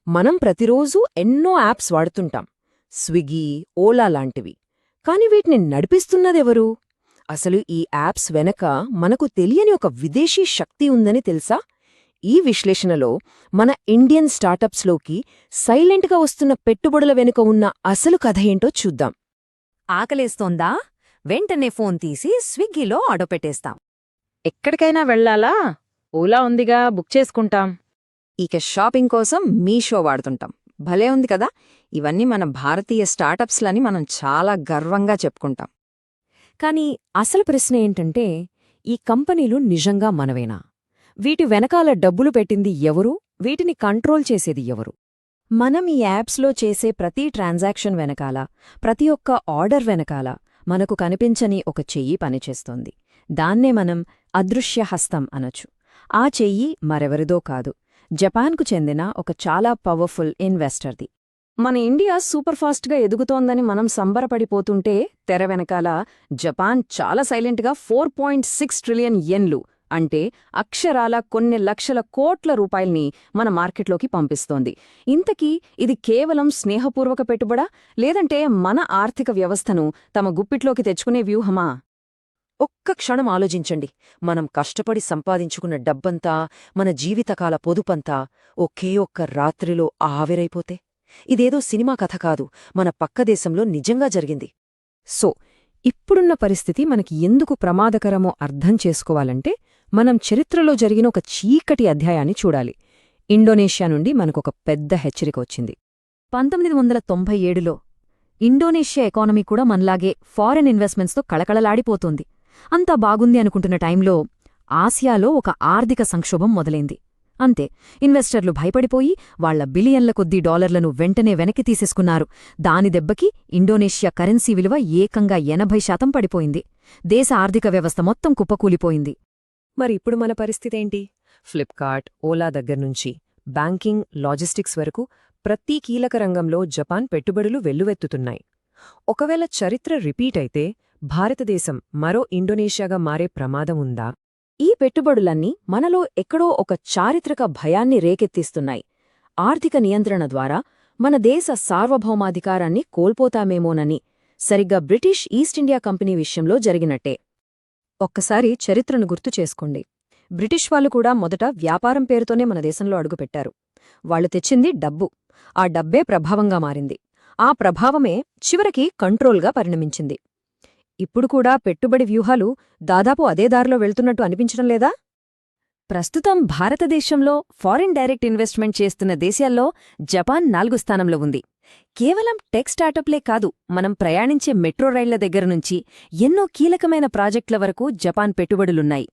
మనం ప్రతిరోజూ ఎన్నో యాప్స్ వాడుతుంటాం. స్విగ్గీ, ఓలా లాంటివి. కాని వీటిని నడిపిస్తున్నదెవరు? అసలు ఈ యాప్స్ వెనక మనకు తెలియని ఒక విదేశీ శక్తి ఉందని తెలుసా? ఈ విశ్లేషణలో మన ఇండియన్ స్టార్టప్స్లోకి సైలెంట్గా వస్తున్న పెట్టుబడుల వెనుక ఉన్న అసలు కథ ఏంటో చూద్దాం. ఆకలేస్తోందా? వెంటనే ఫోన్ తీసి స్విగ్గీలో ఆర్డర్ పెట్టేస్తాం. ఎక్కడికైనా వెళ్ళాలా? ఓలా ఉందిగా, బుక్ చేసుకుంటాం. ఇక షాపింగ్ కోసం మీషో వాడుతుంటాం. భలే ఉంది కదా! ఇవన్నీ మన భారతీయ స్టార్టప్స్లని మనం చాలా గర్వంగా చెప్పుకుంటాం. కానీ అసలు ప్రశ్న ఏంటంటే, ఈ కంపెనీలు నిజంగా మనవేనా? వీటి వెనకాల డబ్బులు పెట్టింది ఎవరు? వీటిని కంట్రోల్ చేసేది ఎవరు? మనం ఈ యాప్స్లో చేసే ప్రతి ట్రాన్సాక్షన్ వెనకాల, ప్రతి ఒక్క ఆర్డర్ వెనకాల మనకు కనిపించని ఒక చెయ్యి పనిచేస్తోంది. దాన్నే మనం అదృశ్య హస్తం అనొచ్చు. ఆ చెయ్యి మరెవరిదో కాదు, జపాన్కు చెందిన ఒక చాలా పవర్ఫుల్ ఇన్వెస్టర్ది. మన ఇండియా సూపర్ ఫాస్ట్గా ఎదుగుతోందని మనం సంబరపడిపోతుంటే, తెర వెనకాల జపాన్ చాలా సైలెంట్గా 4.6 ట్రిలియన్ యెన్లు అంటే అక్షరాల కొన్ని లక్షల కోట్ల రూపాయల్ని మన మార్కెట్లోకి పంపిస్తోంది. ఇంతకీ ఇది కేవలం స్నేహపూర్వక పెట్టుబడా, లేదంటే మన ఆర్థిక వ్యవస్థను తమ గుప్పిట్లోకి తెచ్చుకునే వ్యూహమా? ఒక్క క్షణం ఆలోచించండి. మనం కష్టపడి సంపాదించుకున్న డబ్బంతా, మన జీవితకాల పొదుపంతా ఒకే ఒక్క రాత్రిలో ఆవిరైపోతే? ఇదేదో సినిమా కథ కాదు, మన పక్క దేశంలో నిజంగా జరిగింది. సో, ఇప్పుడున్న పరిస్థితి మనకి ఎందుకు ప్రమాదకరమో అర్థం చేసుకోవాలంటే, మనం చరిత్రలో జరిగిన ఒక చీకటి అధ్యాయాన్ని చూడాలి. ఇండోనేషియా నుండి మనకొక పెద్ద హెచ్చరిక వచ్చింది. 1997లో ఇండోనేషియా ఎకానమీ కూడా మనలాగే ఫారెన్ ఇన్వెస్ట్మెంట్స్తో కళకళలాడిపోతోంది. అంతా బాగుంది అనుకుంటున్న టైంలో ఆసియాలో ఒక ఆర్థిక సంక్షోభం మొదలైంది. అంతే, ఇన్వెస్టర్లు భయపడిపోయి వాళ్ల బిలియన్ల కొద్దీ డాలర్లను వెంటనే వెనక్కి తీసేసుకున్నారు. దాని దెబ్బకి ఇండోనేషియా కరెన్సీ విలువ ఏకంగా 80% పడిపోయింది. దేశ ఆర్థిక వ్యవస్థ మొత్తం కుప్పకూలిపోయింది. మరి ఇప్పుడు మన పరిస్థితేంటి? ఫ్లిప్కార్ట్, ఓలా దగ్గర్నుంచి బ్యాంకింగ్, లాజిస్టిక్స్ వరకు ప్రతి కీలక రంగంలో జపాన్ పెట్టుబడులు వెల్లువెత్తుతున్నాయి. ఒకవేళ చరిత్ర రిపీట్ అయితే భారతదేశం మరో ఇండోనేషియాగా మారే ప్రమాదం ఉందా? ఈ పెట్టుబడులన్నీ మనలో ఎక్కడో ఒక చారిత్రక భయాన్ని రేకెత్తిస్తున్నాయి. ఆర్థిక నియంత్రణ ద్వారా మన దేశ సార్వభౌమాధికారాన్ని కోల్పోతామేమోనని, సరిగ్గా బ్రిటిష్ ఈస్ట్ ఇండియా కంపెనీ విషయంలో జరిగినట్టే. ఒక్కసారి చరిత్రను గుర్తు చేసుకోండి. బ్రిటిష్ వాళ్ళు కూడా మొదట వ్యాపారం పేరుతోనే మన దేశంలో అడుగుపెట్టారు. వాళ్లు తెచ్చింది డబ్బు. ఆ డబ్బే ప్రభావంగా మారింది. ఆ ప్రభావమే చివరికి కంట్రోల్గా పరిణమించింది. ఇప్పుడు కూడా పెట్టుబడి వ్యూహాలు దాదాపు అదే దారిలో వెళ్తున్నట్టు అనిపించడం లేదా? ప్రస్తుతం భారతదేశంలో ఫారిన్ డైరెక్ట్ ఇన్వెస్ట్మెంట్ చేస్తున్న దేశాల్లో జపాన్ 4వ స్థానంలో ఉంది. కేవలం టెక్ స్టార్టప్లే కాదు, మనం ప్రయాణించే మెట్రో రైళ్ల దగ్గరనుంచి ఎన్నో కీలకమైన ప్రాజెక్టుల వరకు జపాన్ పెట్టుబడులున్నాయి.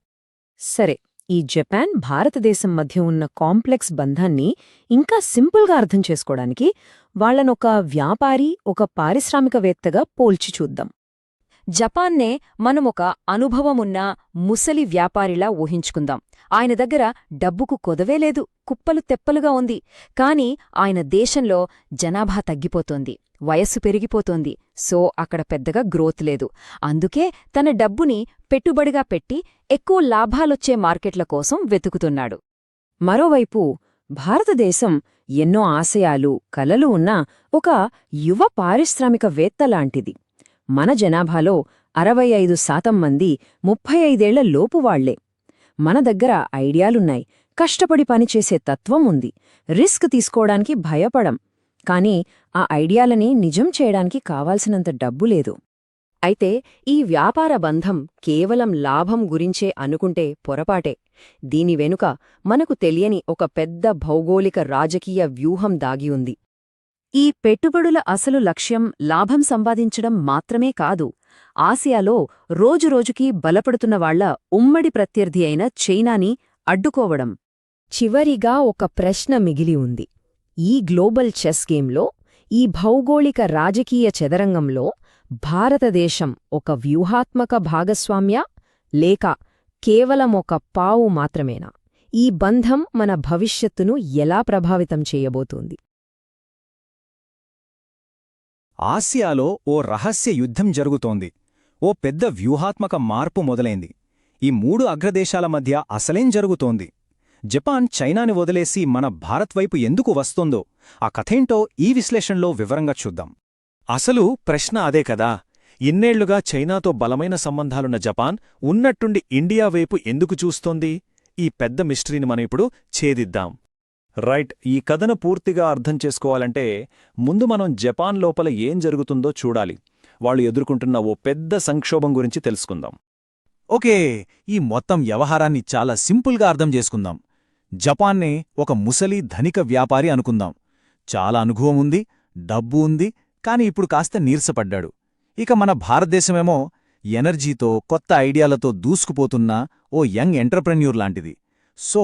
సరే, ఈ జపాన్, భారతదేశం మధ్య ఉన్న కాంప్లెక్స్ బంధాన్ని ఇంకా సింపుల్గా అర్థం చేసుకోవడానికి వాళ్లనొక వ్యాపారి, ఒక పారిశ్రామికవేత్తగా పోల్చి చూద్దాం. జపాన్నే మనమొక అనుభవమున్న ముసలి వ్యాపారిలా ఊహించుకుందాం. ఆయన దగ్గర డబ్బుకు కొదవేలేదు, కుప్పలు తెప్పలుగా ఉంది. కాని ఆయన దేశంలో జనాభా తగ్గిపోతోంది, వయస్సు పెరిగిపోతోంది. సో అక్కడ పెద్దగా గ్రోత్ లేదు. అందుకే తన డబ్బుని పెట్టుబడిగా పెట్టి ఎక్కువ లాభాలొచ్చే మార్కెట్ల కోసం వెతుకుతున్నాడు. మరోవైపు భారతదేశం ఎన్నో ఆశయాలు, కలలు ఉన్న ఒక యువ పారిశ్రామికవేత్తలాంటిది. మన జనాభాలో 65% మంది 35 ఏళ్ల లోపు వాళ్లే. మన దగ్గర ఐడియాలున్నాయి, కష్టపడి పనిచేసే తత్వం ఉంది, రిస్క్ తీసుకోవడానికి భయపడం. కానీ ఆ ఐడియాలని నిజం చేయడానికి కావాల్సినంత డబ్బు లేదు. అయితే ఈ వ్యాపార బంధం కేవలం లాభం గురించే అనుకుంటే పొరపాటే. దీని వెనుక మనకు తెలియని ఒక పెద్ద భౌగోళిక రాజకీయ వ్యూహం దాగి ఉంది. ఈ పెట్టుబడుల అసలు లక్ష్యం లాభం సంపాదించడం మాత్రమే కాదు, ఆసియాలో రోజురోజుకీ బలపడుతున్నవాళ్ల ఉమ్మడి ప్రత్యర్థి అయిన చైనాని అడ్డుకోవడం. చివరిగా ఒక ప్రశ్న మిగిలి ఉంది. ఈ గ్లోబల్ చెస్ గేమ్లో, ఈ భౌగోళిక రాజకీయ చదరంగంలో భారతదేశం ఒక వ్యూహాత్మక భాగస్వామ్యా, లేక కేవలం ఒక పావు మాత్రమేనా? ఈ బంధం మన భవిష్యత్తును ఎలా ప్రభావితం చేయబోతోంది? ఆసియాలో ఓ రహస్య యుద్ధం జరుగుతోంది. ఓ పెద్ద వ్యూహాత్మక మార్పు మొదలైంది. ఈ 3 అగ్రదేశాల మధ్య అసలేం జరుగుతోంది? జపాన్ చైనాని వదిలేసి మన భారత్ వైపు ఎందుకు వస్తోందో ఆ కథేంటో ఈ విశ్లేషణలో వివరంగా చూద్దాం. అసలు ప్రశ్న అదే కదా. ఇన్నేళ్లుగా చైనాతో బలమైన సంబంధాలున్న జపాన్ ఉన్నట్టుండి ఇండియా వైపు ఎందుకు చూస్తోంది? ఈ పెద్ద మిస్టరీని మనం ఇప్పుడు ఛేదిద్దాం. రైట్, ఈ కథను పూర్తిగా అర్థం చేసుకోవాలంటే ముందు మనం జపాన్ లోపల ఏం జరుగుతుందో చూడాలి. వాళ్ళు ఎదుర్కొంటున్న ఓ పెద్ద సంక్షోభం గురించి తెలుసుకుందాం. ఓకే, ఈ మొత్తం వ్యవహారాన్ని చాలా సింపుల్గా అర్థం చేసుకుందాం. జపాన్నే ఒక ముసలి ధనిక వ్యాపారి అనుకుందాం. చాలా అనుభవం ఉంది, డబ్బు ఉంది, కాని ఇప్పుడు కాస్త నీరసపడ్డాడు. ఇక మన భారతదేశమేమో ఎనర్జీతో కొత్త ఐడియాలతో దూసుకుపోతున్న ఓ యంగ్ ఎంటర్ప్రెన్యూర్ లాంటిది. సో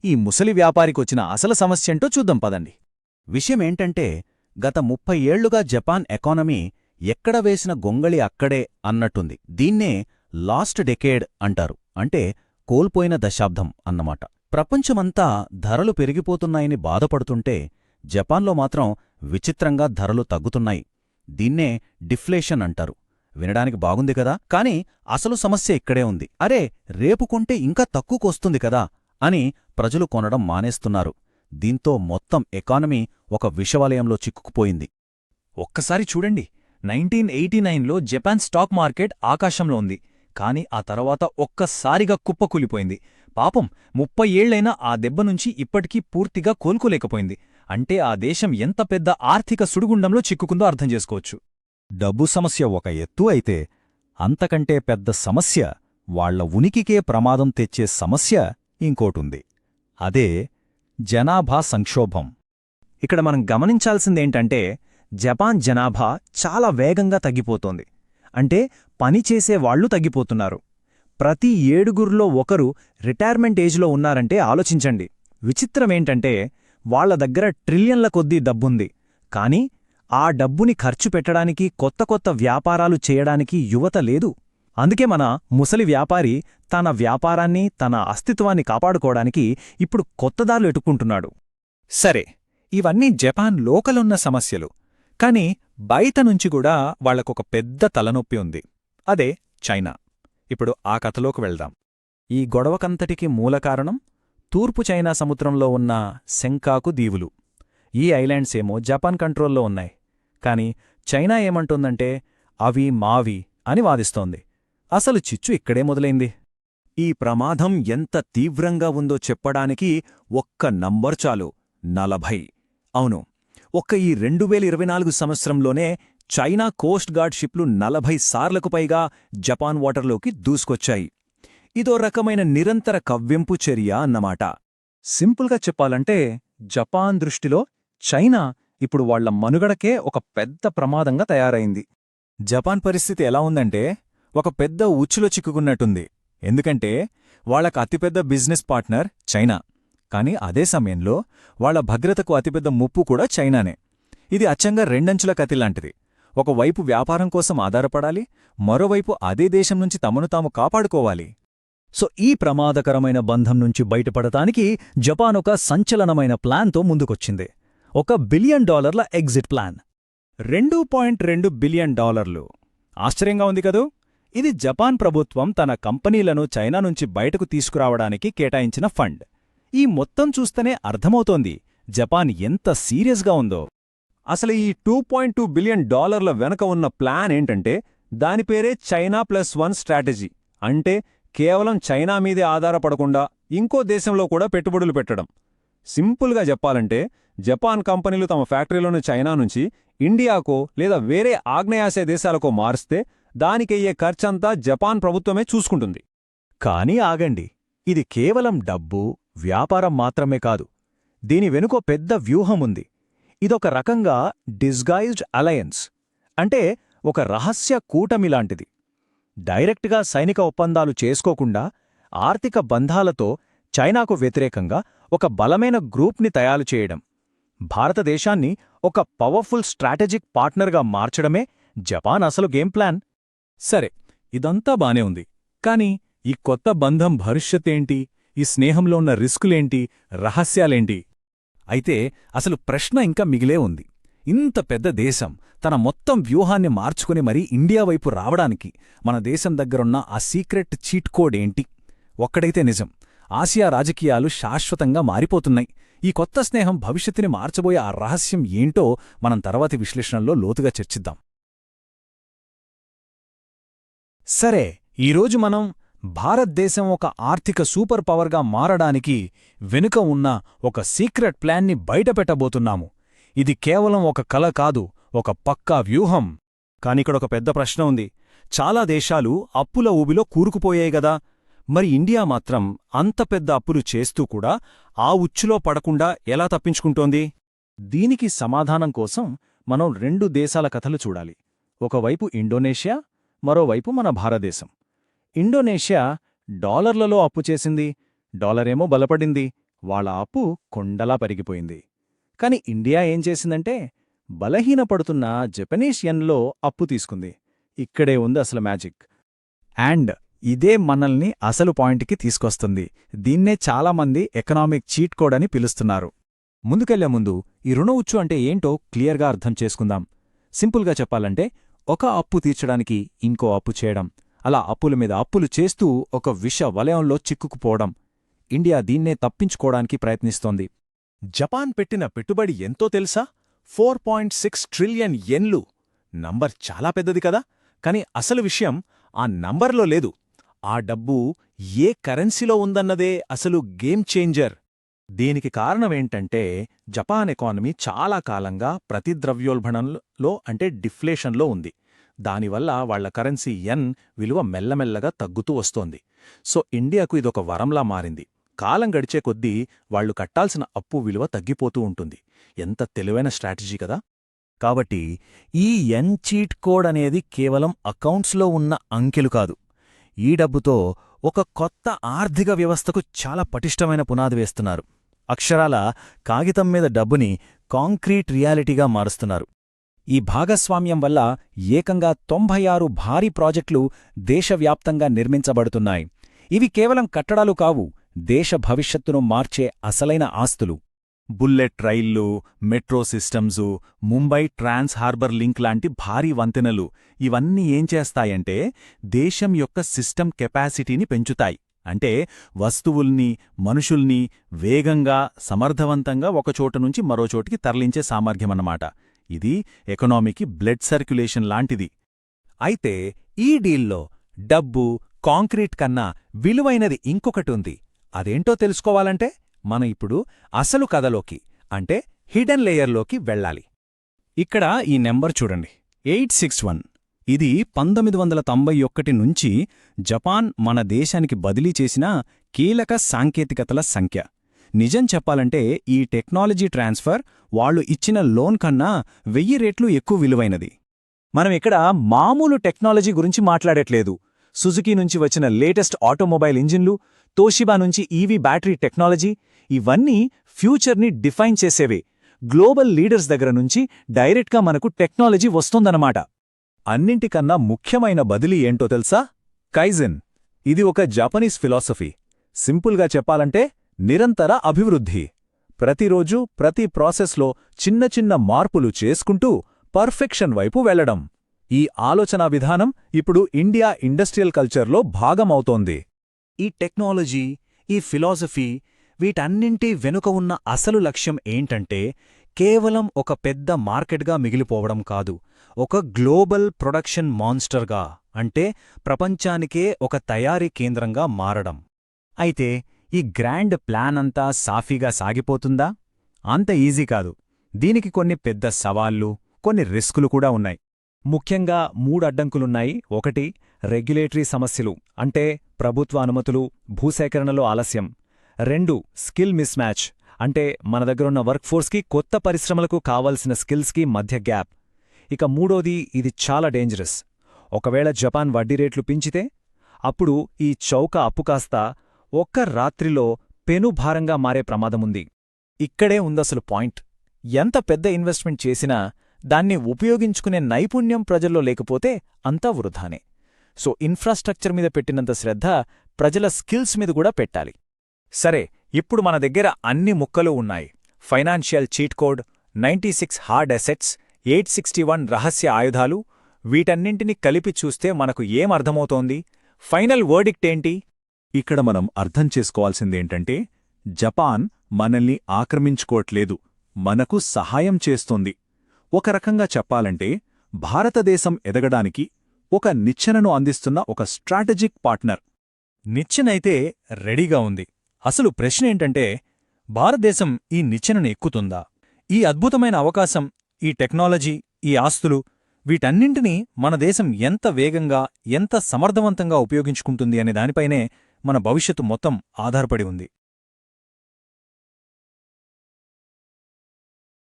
ఈ ముసలి వ్యాపారికొచ్చిన అసలు సమస్యంటో చూద్దాం పదండి. విషయమేంటంటే గత 30 ఏళ్లుగా జపాన్ ఎకానమీ ఎక్కడ వేసిన గొంగళి అక్కడే అన్నట్టుంది. దీన్నే లాస్ట్ డెకేడ్ అంటారు. అంటే కోల్పోయిన దశాబ్దం అన్నమాట. ప్రపంచమంతా ధరలు పెరిగిపోతున్నాయని బాధపడుతుంటే జపాన్లో మాత్రం విచిత్రంగా ధరలు తగ్గుతున్నాయి. దీన్నే డిఫ్లేషన్ అంటారు. వినడానికి బాగుంది కదా, కాని అసలు సమస్య ఇక్కడే ఉంది. అరే, రేపు కొంటే ఇంకా తక్కువకొస్తుంది కదా అని ప్రజలు కొనడం మానేస్తున్నారు. దీంతో మొత్తం ఎకానమీ ఒక విషవలయంలో చిక్కుకుపోయింది. ఒక్కసారి చూడండి, 1989లో జపాన్ స్టాక్ మార్కెట్ ఆకాశంలో ఉంది. కాని ఆ తర్వాత ఒక్కసారిగా కుప్పకూలిపోయింది. పాపం 30 ఏళ్లైనా ఆ దెబ్బ నుంచి ఇప్పటికీ పూర్తిగా కోలుకోలేకపోయింది. అంటే ఆ దేశం ఎంత పెద్ద ఆర్థిక సుడిగుండంలో చిక్కుకుందో అర్థం చేసుకోవచ్చు. డబ్బు సమస్య ఒక ఎత్తు అయితే, అంతకంటే పెద్ద సమస్య, వాళ్ల ఉనికికే ప్రమాదం తెచ్చే సమస్య ఇంకోటుంది. అదే జనాభా సంక్షోభం. ఇక్కడ మనం గమనించాల్సిందేంటంటే జపాన్ జనాభా చాలా వేగంగా తగ్గిపోతోంది. అంటే పనిచేసే వాళ్లు తగ్గిపోతున్నారు. ప్రతి 7గురిలో ఒకరు రిటైర్మెంట్ ఏజ్లో ఉన్నారంటే ఆలోచించండి. విచిత్రమేంటంటే వాళ్ల దగ్గర ట్రిలియన్ల కొద్దీ డబ్బుంది. కాని ఆ డబ్బుని ఖర్చు పెట్టడానికి కొత్త కొత్త వ్యాపారాలు చేయడానికి యువత లేదు. అందుకే మన ముసలి వ్యాపారి తన వ్యాపారాన్ని, తన అస్తిత్వాన్ని కాపాడుకోవడానికి ఇప్పుడు కొత్తదారులు ఎటుక్కుంటున్నాడు. సరే, ఇవన్నీ జపాన్ లోకలున్న సమస్యలు. కాని బయట నుంచి కూడా వాళ్లకొక పెద్ద తలనొప్పి ఉంది. అదే చైనా. ఇప్పుడు ఆ కథలోకి వెళ్దాం. ఈ గొడవకంతటికి మూలకారణం తూర్పు చైనా సముద్రంలో ఉన్న సెంకాకు దీవులు. ఈ ఐలాండ్స్ ఏమో జపాన్ కంట్రోల్లో ఉన్నాయి. కాని చైనా ఏమంటుందంటే అవి మావి అని వాదిస్తోంది. అసలు చిచ్చు ఇక్కడే మొదలైంది. ఈ ప్రమాదం ఎంత తీవ్రంగా ఉందో చెప్పడానికి ఒక్క నంబర్ చాలు: 40. అవును, ఒక్క ఈ 2024 సంవత్సరంలోనే చైనా కోస్ట్ గార్డ్ షిప్లు 40 సార్లకు పైగా జపాన్ వాటర్లోకి దూసుకొచ్చాయి. ఇదో రకమైన నిరంతర కవ్వింపు చర్య అన్నమాట. సింపుల్గా చెప్పాలంటే జపాన్ దృష్టిలో చైనా ఇప్పుడు వాళ్ల మనుగడకే ఒక పెద్ద ప్రమాదంగా తయారైంది. జపాన్ పరిస్థితి ఎలా ఉందంటే ఒక పెద్ద ఉచ్చులో చిక్కుకున్నట్టుంది. ఎందుకంటే వాళ్లకు అతిపెద్ద బిజినెస్ పార్ట్నర్ చైనా. కాని అదే సమయంలో వాళ్ల భద్రతకు అతిపెద్ద ముప్పు కూడా చైనానే. ఇది అచ్చంగా రెండంచుల కత్తిలాంటిది. ఒకవైపు వ్యాపారం కోసం ఆధారపడాలి, మరోవైపు అదే దేశం నుంచి తమను తాము కాపాడుకోవాలి. సో ఈ ప్రమాదకరమైన బంధం నుంచి బయటపడటానికి జపాన్ ఒక సంచలనమైన ప్లాన్తో ముందుకొచ్చింది. $1 బిలియన్ ఎగ్జిట్ ప్లాన్. $2.2 బిలియన్. ఆశ్చర్యంగా ఉంది కదూ? ఇది జపాన్ ప్రభుత్వం తన కంపెనీలను చైనా నుంచి బయటకు తీసుకురావడానికి కేటాయించిన ఫండ్. ఈ మొత్తం చూస్తేనే అర్థమవుతోంది జపాన్ ఎంత సీరియస్గా ఉందో. అసలు ఈ $2.2 బిలియన్ వెనక ఉన్న ప్లాన్ ఏంటంటే దాని పేరే చైనా +1 స్ట్రాటజీ. అంటే కేవలం చైనా మీదే ఆధారపడకుండా ఇంకో దేశంలో కూడా పెట్టుబడులు పెట్టడం. సింపుల్గా చెప్పాలంటే జపాన్ కంపెనీలు తమ ఫ్యాక్టరీలను చైనా నుంచి ఇండియాకో లేదా వేరే ఆగ్నేయాసియా దేశాలకో మారిస్తే దానికయ్యే ఖర్చంతా జపాన్ ప్రభుత్వమే చూసుకుంటుంది. కానీ ఆగండి, ఇది కేవలం డబ్బు, వ్యాపారం మాత్రమే కాదు. దీని వెనుకో పెద్ద వ్యూహముంది. ఇదొక రకంగా డిస్గైజ్డ్ అలయన్స్. అంటే ఒక రహస్య కూటమిలాంటిది. డైరెక్ట్గా సైనిక ఒప్పందాలు చేసుకోకుండా ఆర్థిక బంధాలతో చైనాకు వ్యతిరేకంగా ఒక బలమైన గ్రూప్ని తయారు చేయడం, భారతదేశాన్ని ఒక పవర్ఫుల్ స్ట్రాటజిక్ పార్ట్నర్గా మార్చడమే జపాన్ అసలు గేమ్ ప్లాన్. సరే, ఇదంతా బానే ఉంది. కాని ఈ కొత్త బంధం భవిష్యత్తేంటి? ఈ స్నేహంలో ఉన్న రిస్కులేంటి, రహస్యాలేంటి? అయితే అసలు ప్రశ్న ఇంకా మిగిలే ఉంది. ఇంత పెద్ద దేశం తన మొత్తం వ్యూహాన్ని మార్చుకుని మరీ ఇండియా వైపు రావడానికి మన దేశం దగ్గరున్న ఆ సీక్రెట్ చీట్ కోడ్ ఏంటి? ఒక్కడైతే నిజం, ఆసియా రాజకీయాలు శాశ్వతంగా మారిపోతున్నాయి. ఈ కొత్త స్నేహం భవిష్యత్తుని మార్చబోయే ఆ రహస్యం ఏంటో మనం తర్వాతి విశ్లేషణలో లోతుగా చర్చిద్దాం. సరే, ఈరోజు మనం భారతదేశం ఒక ఆర్థిక సూపర్ పవర్గా మారడానికి వెనుక ఉన్న ఒక సీక్రెట్ ప్లాన్ని బయటపెట్టబోతున్నాము. ఇది కేవలం ఒక కల కాదు, ఒక పక్కా వ్యూహం. కానిక్కడొక పెద్ద ప్రశ్న ఉంది. చాలా దేశాలు అప్పుల ఊబిలో కూరుకుపోయాయి గదా, మరి ఇండియా మాత్రం అంత పెద్ద అప్పులు చేస్తూ కూడా ఆ ఉచ్చులో పడకుండా ఎలా తప్పించుకుంటోంది? దీనికి సమాధానం కోసం మనం 2 దేశాల కథలు చూడాలి. ఒకవైపు ఇండోనేషియా, మరోవైపు మన భారతదేశం. ఇండోనేషియా డాలర్లలో అప్పు చేసింది, డాలరేమో బలపడింది, వాళ్ళ అప్పు కొండలా పెరిగిపోయింది. కాని ఇండియా ఏం చేసిందంటే బలహీనపడుతున్న జపనీస్ యెన్లో అప్పు తీసుకుంది. ఇక్కడే ఉంది అసలు మ్యాజిక్. అండ్ ఇదే మనల్ని అసలు పాయింట్కి తీసుకొస్తుంది. దీన్నే చాలామంది ఎకనామిక్ చీట్ కోడ్ అని పిలుస్తున్నారు. ముందుకెళ్లే ముందు ఈ రుణ ఉచ్చు అంటే ఏంటో క్లియర్గా అర్థం చేసుకుందాం. సింపుల్గా చెప్పాలంటే ఒక అప్పు తీర్చడానికి ఇంకో అప్పు చేయడం, అలా అప్పుల మీద అప్పులు చేస్తూ ఒక విష వలయంలో చిక్కుకుపోవడం. ఇండియా దీన్నే తప్పించుకోవడానికి ప్రయత్నిస్తోంది. జపాన్ పెట్టిన పెట్టుబడి ఎంతో తెలుసా? 4.6 ట్రిలియన్ యెన్లు. నంబర్ చాలా పెద్దది కదా. కాని అసలు విషయం ఆ నంబర్లో లేదు. ఆ డబ్బు ఏ కరెన్సీలో ఉందన్నదే అసలు గేమ్ చేంజర్. దీనికి కారణమేంటంటే జపాన్ ఎకానమీ చాలా కాలంగా ప్రతిద్రవ్యోల్బణంలో అంటే డిఫ్లేషన్లో ఉంది. దానివల్ల వాళ్ల కరెన్సీ యెన్ విలువ మెల్లమెల్లగా తగ్గుతూ వస్తోంది. సో ఇండియాకు ఇదొక వరంలా మారింది. కాలం గడిచే కొద్దీ వాళ్లు కట్టాల్సిన అప్పు విలువ తగ్గిపోతూ ఉంటుంది. ఎంత తెలివైన స్ట్రాటజీ కదా. కాబట్టి ఈ యెన్ చీట్ కోడ్ అనేది కేవలం అకౌంట్స్లో ఉన్న అంకెలు కాదు. ఈ డబ్బుతో ఒక కొత్త ఆర్థిక వ్యవస్థకు చాలా పటిష్టమైన పునాది వేస్తున్నారు. అక్షరాల కాగితం మీద డబ్బుని కాంక్రీట్ రియాలిటీగా మారుస్తున్నారు. ఈ భాగస్వామ్యం వల్ల ఏకంగా 96 భారీ ప్రాజెక్టులు దేశవ్యాప్తంగా నిర్మించబడుతున్నాయి. ఇవి కేవలం కట్టడాలు కావు, దేశ భవిష్యత్తును మార్చే అసలైన ఆస్తులు. బుల్లెట్ రైళ్లు, metro systems, Mumbai trans harbour link లాంటి భారీ వంతెనలు ఇవన్నీ ఏం చేస్తాయంటే దేశం యొక్క సిస్టమ్ కెపాసిటీని పెంచుతాయి. అంటే వస్తువుల్ని, మనుషుల్ని వేగంగా, సమర్థవంతంగా ఒకచోట నుంచి మరోచోటికి తరలించే సామర్థ్యమన్నమాట. ఇది ఎకనామీకి బ్లడ్ సర్క్యులేషన్ లాంటిది. అయితే ఈ డీల్లో డబ్బు, కాంక్రీట్ కన్నా విలువైనది ఇంకొకటుంది. అదేంటో తెలుసుకోవాలంటే మనం ఇప్పుడు అసలు కథలోకి అంటే హిడెన్ లేయర్లోకి వెళ్ళాలి. ఇక్కడ ఈ నెంబర్ చూడండి, 861. ఇది 1991 నుంచి జపాన్ మన దేశానికి బదిలీ చేసిన కీలక సాంకేతికతల సంఖ్య. నిజం చెప్పాలంటే ఈ టెక్నాలజీ ట్రాన్స్ఫర్ వాళ్లు ఇచ్చిన లోన్ కన్నా 1000 రెట్లు ఎక్కువ విలువైనది. మనం ఇక్కడ మామూలు టెక్నాలజీ గురించి మాట్లాడట్లేదు. సుజుకీ నుంచి వచ్చిన లేటెస్ట్ ఆటోమొబైల్ ఇంజిన్లు, తోషిబా నుంచి ఈవీ బ్యాటరీ టెక్నాలజీ, ఇవన్నీ ఫ్యూచర్ని డిఫైన్ చేసేవే. గ్లోబల్ లీడర్స్ దగ్గర నుంచి డైరెక్ట్గా మనకు టెక్నాలజీ వస్తోందన్నమాట. అన్నింటికన్నా ముఖ్యమైన బదిలీ ఏంటో తెలుసా? కైజెన్. ఇది ఒక జపనీస్ ఫిలాసఫీ. సింపుల్గా చెప్పాలంటే నిరంతర అభివృద్ధి. ప్రతిరోజు ప్రతి ప్రాసెస్లో చిన్న చిన్న మార్పులు చేసుకుంటూ పర్ఫెక్షన్ వైపు వెళ్లడం. ఈ ఆలోచనా విధానం ఇప్పుడు ఇండియా ఇండస్ట్రియల్ కల్చర్లో భాగమవుతోంది. ఈ టెక్నాలజీ, ఈ ఫిలాసఫీ, వీటన్నింటి వెనుక ఉన్న అసలు లక్ష్యం ఏంటంటే కేవలం ఒక పెద్ద మార్కెట్గా మిగిలిపోవడం కాదు, ఒక గ్లోబల్ ప్రొడక్షన్ మాన్స్టర్గా, అంటే ప్రపంచానికే ఒక తయారీ కేంద్రంగా మారడం. అయితే ఈ గ్రాండ్ ప్లాన్ అంతా సాఫీగా సాగిపోతుందా? అంత ఈజీ కాదు. దీనికి కొన్ని పెద్ద సవాళ్లు, కొన్ని రిస్కులు కూడా ఉన్నాయి. ముఖ్యంగా 3 అడ్డంకులున్నాయి. 1, రెగ్యులేటరీ సమస్యలు, అంటే ప్రభుత్వ అనుమతులు, భూసేకరణలో ఆలస్యం. 2, స్కిల్ మిస్మ్యాచ్, అంటే మన దగ్గరున్న వర్క్ఫోర్స్కి కొత్త పరిశ్రమలకు కావాల్సిన స్కిల్స్కి మధ్య గ్యాప్. ఇక 3వది, ఇది చాలా డేంజరస్. ఒకవేళ జపాన్ వడ్డీ రేట్లు పెంచితే అప్పుడు ఈ చౌక అప్పు కాస్త ఒక్క రాత్రిలో పెనుభారంగా మారే ప్రమాదముంది. ఇక్కడే ఉందసలు పాయింట్. ఎంత పెద్ద ఇన్వెస్ట్మెంట్ చేసినా దాన్ని ఉపయోగించుకునే నైపుణ్యం ప్రజల్లో లేకపోతే అంతా వృధానే. సో ఇన్ఫ్రాస్ట్రక్చర్ మీద పెట్టినంత శ్రద్ధ ప్రజల స్కిల్స్ మీద కూడా పెట్టాలి. సరే, ఇప్పుడు మన దగ్గర అన్ని ముక్కలు ఉన్నాయి. Financial cheat code, 96 hard assets, 861 రహస్య ఆయుధాలు. వీటన్నింటినీ కలిపి చూస్తే మనకు ఏమర్థమవుతోంది? ఫైనల్ వర్డిక్ట్ ఏంటి? ఇక్కడ మనం అర్థం చేసుకోవాల్సిందేంటంటే జపాన్ మనల్ని ఆక్రమించుకోవట్లేదు, మనకు సహాయం చేస్తోంది. ఒక రకంగా చెప్పాలంటే భారతదేశం ఎదగడానికి ఒక నిచ్చెనను అందిస్తున్న ఒక స్ట్రాటజిక్ పార్ట్నర్. నిచ్చెనైతే రెడీగా ఉంది. అసలు ప్రశ్నేంటంటే భారతదేశం ఈ నిచ్చెనను ఎక్కుతుందా? ఈ అద్భుతమైన అవకాశం, ఈ టెక్నాలజీ, ఈ ఆస్తులు, వీటన్నింటినీ మన దేశం ఎంత వేగంగా, ఎంత సమర్థవంతంగా ఉపయోగించుకుంటుంది అనే దానిపైనే మన భవిష్యత్తు మొత్తం ఆధారపడి ఉంది.